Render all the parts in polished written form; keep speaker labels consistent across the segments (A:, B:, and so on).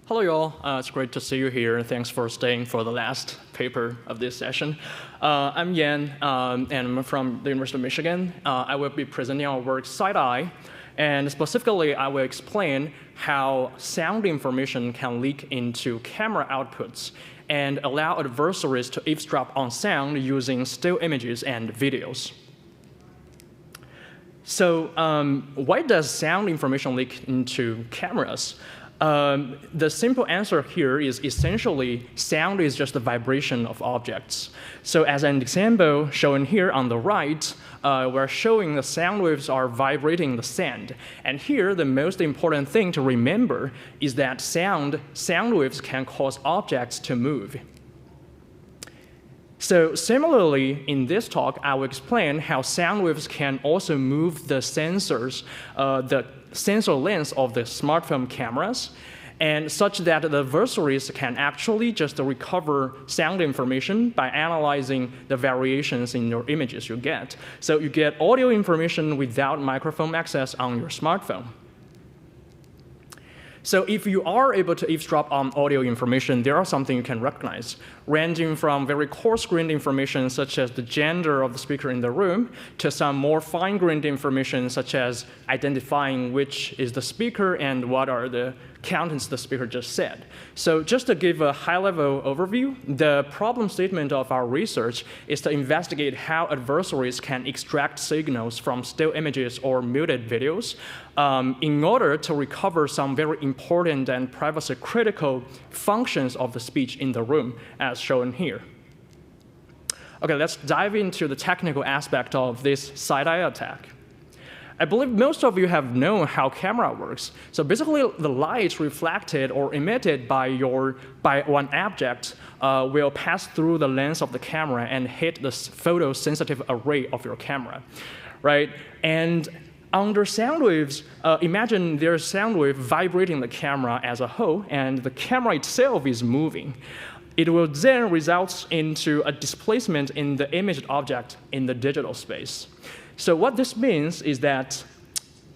A: Hello, y'all. It's great to see you here. Thanks for staying for the last paper of this session. I'm Yan, and I'm from the University of Michigan. I will be presenting our work Side-Eye, and specifically, I will explain how sound information can leak into camera outputs and allow adversaries to eavesdrop on sound using still images and videos. So why does sound information leak into cameras? The simple answer here is essentially sound is just a vibration of objects. So as an example shown here on the right, we're showing the sound waves are vibrating the sand. And here, the most important thing to remember is that sound waves can cause objects to move. So similarly, in this talk, I will explain how sound waves can also move the sensors, the sensor lens of the smartphone cameras, and such that the adversaries can actually just recover sound information by analyzing the variations in your images you get. So you get audio information without microphone access on your smartphone. So if you are able to eavesdrop on audio information, there are something you can recognize, ranging from very coarse-grained information, such as the gender of the speaker in the room, to some more fine-grained information, such as identifying which is the speaker and what are the contents the speaker just said. So just to give a high-level overview, the problem statement of our research is to investigate how adversaries can extract signals from still images or muted videos in order to recover some very important and privacy-critical functions of the speech in the room, as shown here. OK, let's dive into the technical aspect of this side-eye attack. I believe most of you have known how camera works. So basically, the light reflected or emitted by one object will pass through the lens of the camera and hit the photosensitive array of your camera, right? And under sound waves, imagine there's sound wave vibrating the camera as a whole, and the camera itself is moving. It will then result into a displacement in the imaged object in the digital space. So what this means is that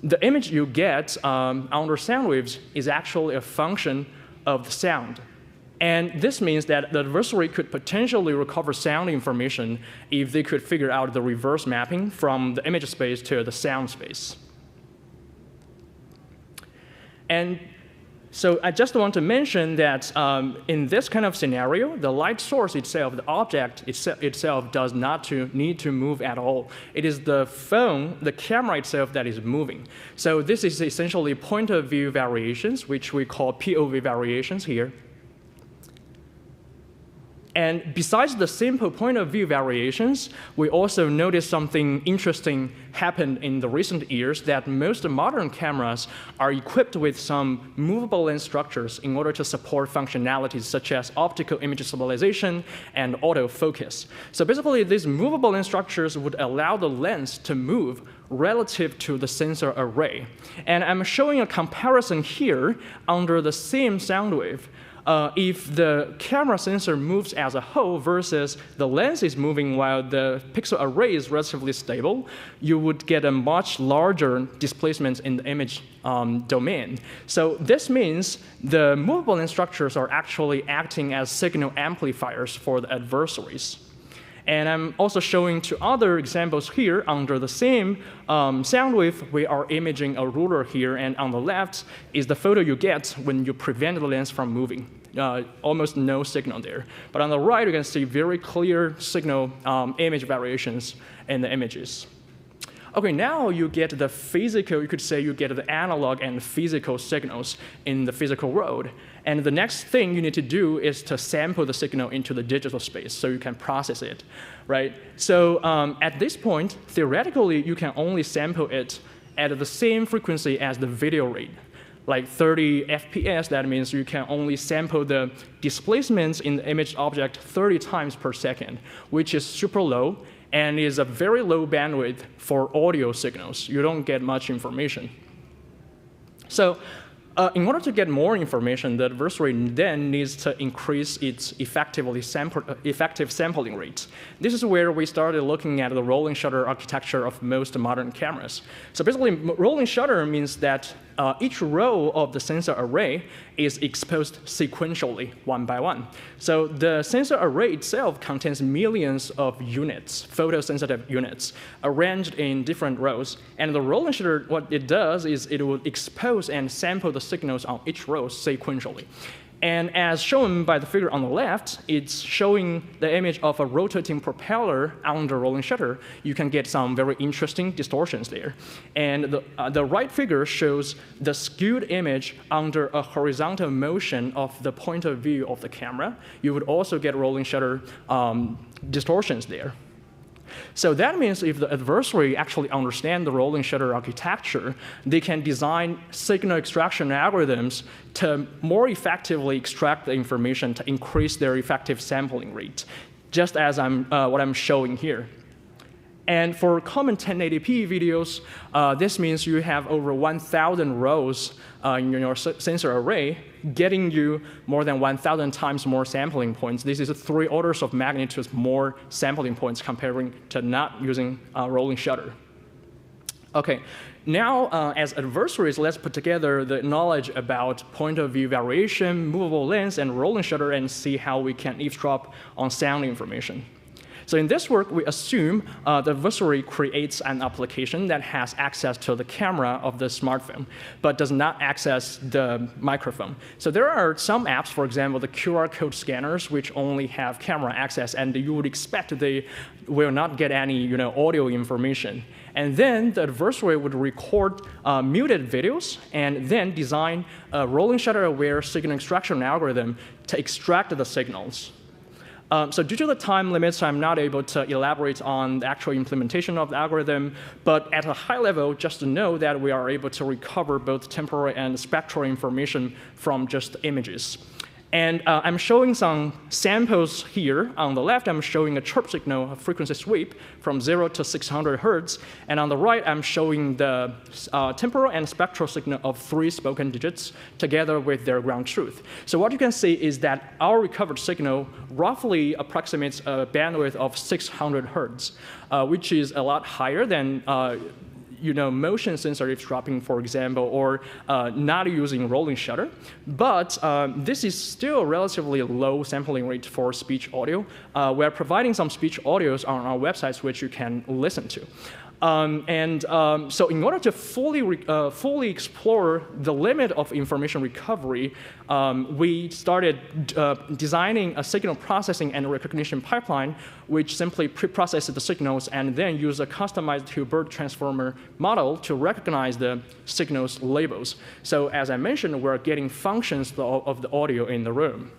A: the image you get under sound waves is actually a function of the sound. And this means that the adversary could potentially recover sound information if they could figure out the reverse mapping from the image space to the sound space. And so I just want to mention that in this kind of scenario, the light source itself, the object itself, does not need to move at all. It is the phone, the camera itself, that is moving. So this is essentially point of view variations, which we call POV variations here. And besides the simple point of view variations, we also noticed something interesting happened in the recent years, that most modern cameras are equipped with some movable lens structures in order to support functionalities such as optical image stabilization and autofocus. So basically, these movable lens structures would allow the lens to move relative to the sensor array. And I'm showing a comparison here under the same sound wave. If the camera sensor moves as a whole versus the lens is moving while the pixel array is relatively stable, you would get a much larger displacement in the image domain. So this means the movable lens structures are actually acting as signal amplifiers for the adversaries. And I'm also showing two other examples here under the same sound wave. We are imaging a ruler here, and on the left is the photo you get when you prevent the lens from moving. Almost no signal there. But on the right, you can see very clear signal image variations in the images. OK, now you get the physical, you could say you get the analog and physical signals in the physical world. And the next thing you need to do is to sample the signal into the digital space so you can process it, right? So at this point, theoretically, you can only sample it at the same frequency as the video rate. Like 30 FPS, that means you can only sample the displacements in the image object 30 times per second, which is super low and is a very low bandwidth for audio signals. You don't get much information. So in order to get more information, the adversary then needs to increase its effective sampling rate. This is where we started looking at the rolling shutter architecture of most modern cameras. So basically, rolling shutter means that each row of the sensor array is exposed sequentially, one by one. So the sensor array itself contains millions of units, photosensitive units, arranged in different rows. And the rolling shutter, what it does is it will expose and sample the signals on each row sequentially. And as shown by the figure on the left, it's showing the image of a rotating propeller on the rolling shutter. You can get some very interesting distortions there. And the right figure shows the skewed image under a horizontal motion of the point of view of the camera. You would also get rolling shutter distortions there. So that means if the adversary actually understands the rolling shutter architecture, they can design signal extraction algorithms to more effectively extract the information to increase their effective sampling rate, just as what I'm showing here. And for common 1080p videos, this means you have over 1,000 rows in your sensor array, getting you more than 1,000 times more sampling points. This is 3 orders of magnitude more sampling points comparing to not using rolling shutter. OK, now as adversaries, let's put together the knowledge about point of view variation, movable lens, and rolling shutter, and see how we can eavesdrop on sound information. So in this work, we assume the adversary creates an application that has access to the camera of the smartphone, but does not access the microphone. So there are some apps, for example, the QR code scanners, which only have camera access, and you would expect they will not get any audio information. And then the adversary would record muted videos and then design a rolling shutter-aware signal extraction algorithm to extract the signals. So due to the time limits, I'm not able to elaborate on the actual implementation of the algorithm. But at a high level, just to know that we are able to recover both temporal and spectral information from just images. And I'm showing some samples here. On the left, I'm showing a chirp signal, a frequency sweep from 0 to 600 hertz. And on the right, I'm showing the temporal and spectral signal of 3 spoken digits together with their ground truth. So what you can see is that our recovered signal roughly approximates a bandwidth of 600 hertz, which is a lot higher than motion sensor eavesdropping, for example, or not using rolling shutter. But this is still a relatively low sampling rate for speech audio. We're providing some speech audios on our websites which you can listen to. So in order to fully explore the limit of information recovery, we started designing a signal processing and recognition pipeline, which simply pre-processes the signals and then use a customized Hilbert transformer model to recognize the signals labels. So as I mentioned, we're getting functions of the audio in the room.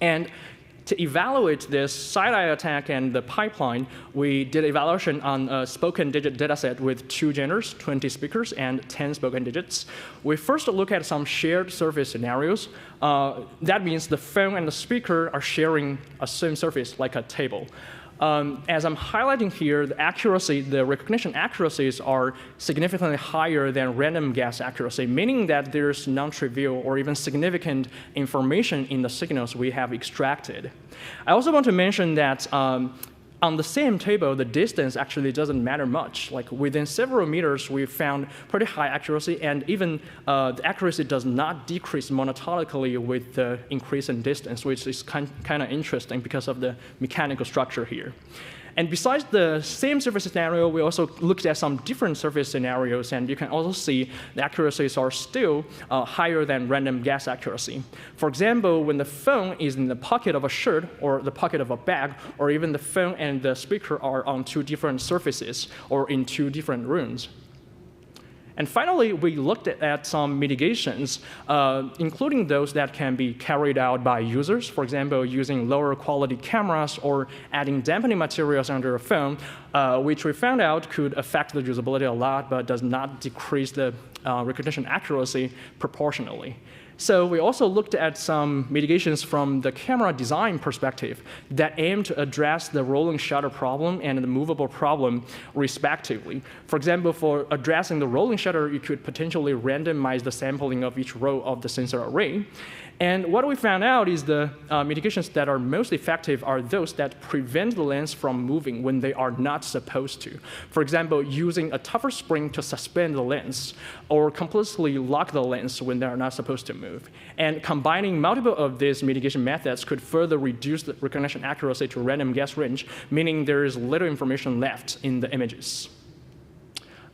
A: And to evaluate this side-eye attack and the pipeline, we did evaluation on a spoken digit dataset with 2 genders, 20 speakers, and 10 spoken digits. We first look at some shared surface scenarios. That means the phone and the speaker are sharing a same surface, like a table. As I'm highlighting here, the recognition accuracies are significantly higher than random guess accuracy, meaning that there's non-trivial or even significant information in the signals we have extracted. I also want to mention that on the same table, the distance actually doesn't matter much. Like within several meters, we found pretty high accuracy, and even the accuracy does not decrease monotonically with the increase in distance, which is kind of interesting because of the mechanical structure here. And besides the same surface scenario, we also looked at some different surface scenarios, and you can also see the accuracies are still higher than random guess accuracy. For example, when the phone is in the pocket of a shirt or the pocket of a bag, or even the phone and the speaker are on 2 different surfaces or in 2 different rooms. And finally, we looked at some mitigations, including those that can be carried out by users, for example, using lower quality cameras or adding dampening materials under a phone, which we found out could affect the usability a lot, but does not decrease the recognition accuracy proportionally. So we also looked at some mitigations from the camera design perspective that aim to address the rolling shutter problem and the movable problem respectively. For example, for addressing the rolling shutter shutter, you could potentially randomize the sampling of each row of the sensor array. And what we found out is the mitigations that are most effective are those that prevent the lens from moving when they are not supposed to. For example, using a tougher spring to suspend the lens, or completely lock the lens when they are not supposed to move. And combining multiple of these mitigation methods could further reduce the recognition accuracy to random guess range, meaning there is little information left in the images.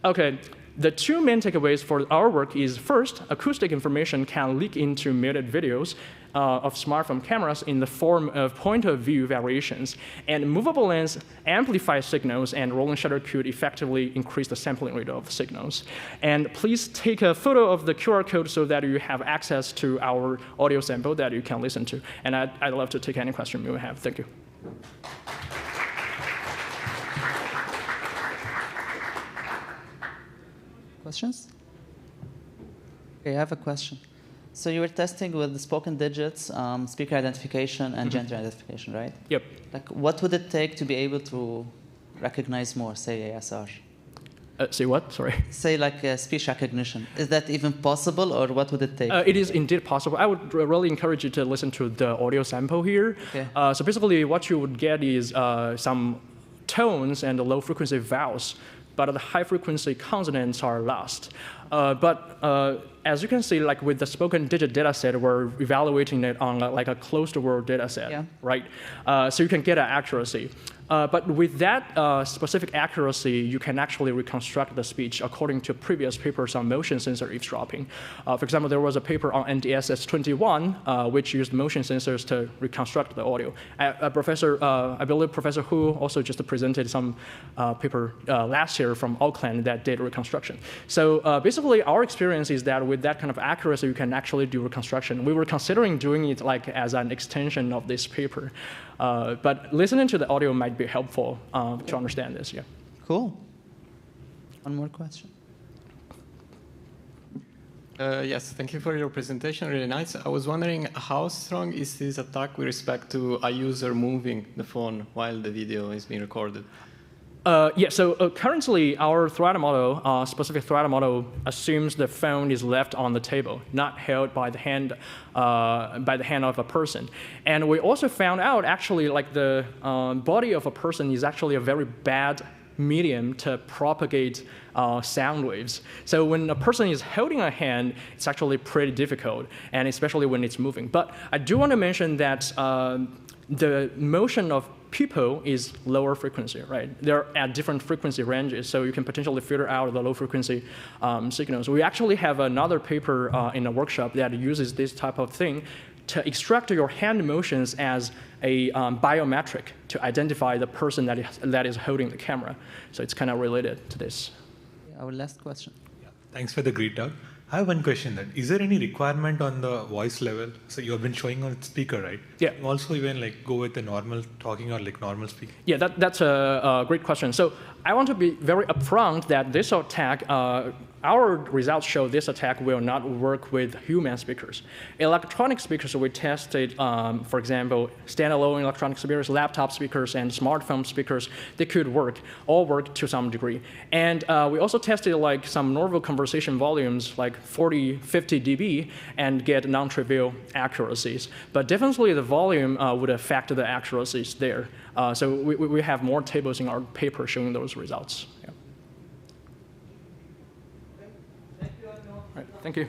A: Okay. The two main takeaways for our work is, first, acoustic information can leak into muted videos of smartphone cameras in the form of point of view variations. And movable lens amplifies signals, and rolling shutter could effectively increase the sampling rate of signals. And please take a photo of the QR code so that you have access to our audio sample that you can listen to. And I'd love to take any question you may have. Thank you.
B: Questions? Okay, I have a question. So you were testing with the spoken digits, speaker identification, and gender identification, right?
A: Yep.
B: Like, what would it take to be able to recognize more, say ASR?
A: Say what? Sorry.
B: Say like speech recognition. Is that even possible, or what would it take?
A: It is indeed possible. I would really encourage you to listen to the audio sample here.
B: Okay.
A: So basically, what you would get is some tones and low frequency vowels, but the high frequency consonants are lost. As you can see, like with the spoken digit data set, we're evaluating it on like a closed world data set, right? So you can get an accuracy. But with that specific accuracy, you can actually reconstruct the speech according to previous papers on motion sensor eavesdropping. For example, there was a paper on NDSS 21, which used motion sensors to reconstruct the audio. I believe Professor Hu also just presented some paper last year from Auckland that did reconstruction. So basically, our experience is that with that kind of accuracy, you can actually do reconstruction. We were considering doing it like as an extension of this paper. But listening to the audio might be helpful to understand this, yeah.
B: Cool. One more question.
C: Yes, thank you for your presentation, really nice. I was wondering, how strong is this attack with respect to a user moving the phone while the video is being recorded?
A: So currently our threat model, specific threat model, assumes the phone is left on the table, not held by the hand of a person. And we also found out actually like the body of a person is actually a very bad medium to propagate sound waves. So when a person is holding a hand, it's actually pretty difficult, and especially when it's moving. But I do want to mention that the motion of people is lower frequency, right? They're at different frequency ranges, so you can potentially filter out the low frequency signals. We actually have another paper in a workshop that uses this type of thing to extract your hand motions as a biometric to identify the person that is holding the camera. So it's kind of related to this.
B: Our last question.
D: Yeah. Thanks for the great talk. I have one question then. Is there any requirement on the voice level? So you have been showing on speaker, right?
A: Yeah.
D: You also even like go with the normal talking or like normal speaking?
A: Yeah, that's a great question. So I want to be very upfront that this attack, our results show this attack will not work with human speakers. Electronic speakers we tested, for example, standalone electronic speakers, laptop speakers, and smartphone speakers, they could all work to some degree. And we also tested like some normal conversation volumes, like 40, 50 dB, and get non-trivial accuracies. But definitely the volume would affect the accuracies there. So we have more tables in our paper showing those results. Yeah. Thank you.